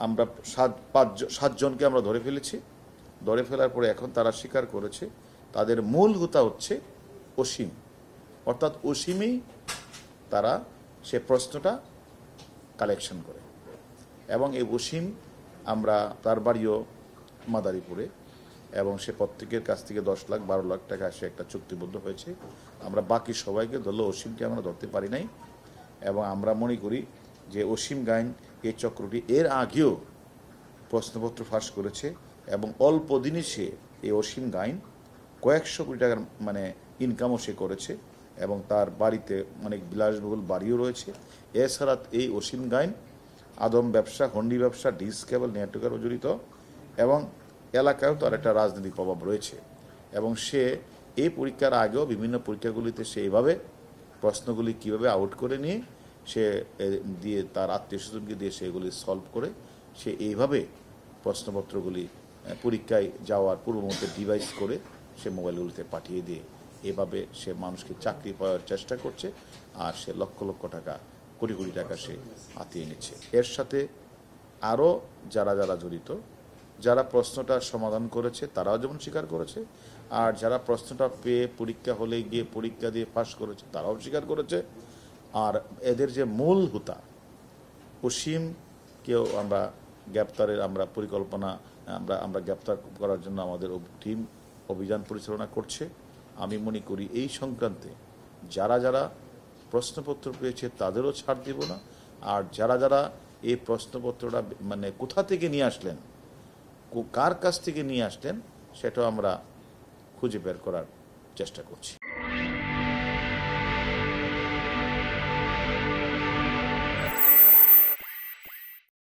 আমরা সাতজনকে আমরা ধরে ফেলেছি। ধরে ফেলার পরে এখন তারা স্বীকার করেছে তাদের মূল হুতা হচ্ছে অসীম, অর্থাৎ অসীমেই তারা সে প্রশ্নটা কালেকশন করে। এবং এই অসীম আমরা তার বাড়িও মাদারীপুরে, এবং সে প্রত্যেকের কাছ থেকে 10 লাখ 12 লাখ টাকা সে একটা চুক্তিবদ্ধ হয়েছে। আমরা বাকি সবাইকে ধরলেও অসীমকে আমরা ধরতে পারি নাই। এবং আমরা মনে করি যে অসীম গাইন এই চক্রটি এর আগেও প্রশ্নপত্র ফাঁস করেছে, এবং অল্প দিনে সে এই অসীম গাইন কয়েকশো কোটি টাকার ইনকামও সে করেছে, এবং তার বাড়িতে অনেক বিলাসবহুল বাড়িও রয়েছে। এছাড়া এই অসীম গাইন আদম ব্যবসা, হন্ডি ব্যবসা, ডিস কেবল নেটওয়ার্কেরও জড়িত, এবং এলাকায়ও তার একটা রাজনৈতিক প্রভাব রয়েছে। এবং সে এই পরীক্ষার আগেও বিভিন্ন পরীক্ষাগুলিতে সে এইভাবে প্রশ্নগুলি কীভাবে আউট করে নিয়ে সে দিয়ে তার আত্মীয় স্বজনকে দিয়ে সেগুলি সলভ করে সে এইভাবে প্রশ্নপত্রগুলি পরীক্ষায় যাওয়ার পূর্ব মুহূর্তে ডিভাইস করে সে মোবাইলগুলিতে পাঠিয়ে দিয়ে এভাবে সে মানুষকে চাকরি পাওয়ার চেষ্টা করছে। আর সে লক্ষ লক্ষ টাকা, কোটি কোটি টাকা সে হাতিয়ে নিচ্ছে। এর সাথে আরও যারা যারা জড়িত, যারা প্রশ্নটার সমাধান করেছে তারাও যেমন স্বীকার করেছে, আর যারা প্রশ্নটা পেয়ে পরীক্ষা হলে গিয়ে পরীক্ষা দিয়ে পাস করেছে তারাও স্বীকার করেছে। আর এদের যে মূল হুতা অসীমকেও আমরা গ্রেপ্তারের পরিকল্পনা আমরা গ্রেপ্তার করার জন্য আমাদের টিম অভিযান পরিচালনা করছে। আমি মনে করি এই সংক্রান্তে যারা যারা প্রশ্নপত্র পেয়েছে তাদেরও ছাড় দেব না। আর যারা যারা এই প্রশ্নপত্রটা কোথা থেকে নিয়ে আসলেন, কার কাছ থেকে নিয়ে আসলেন, সেটাও আমরা খুঁজে বের করার চেষ্টা করছি।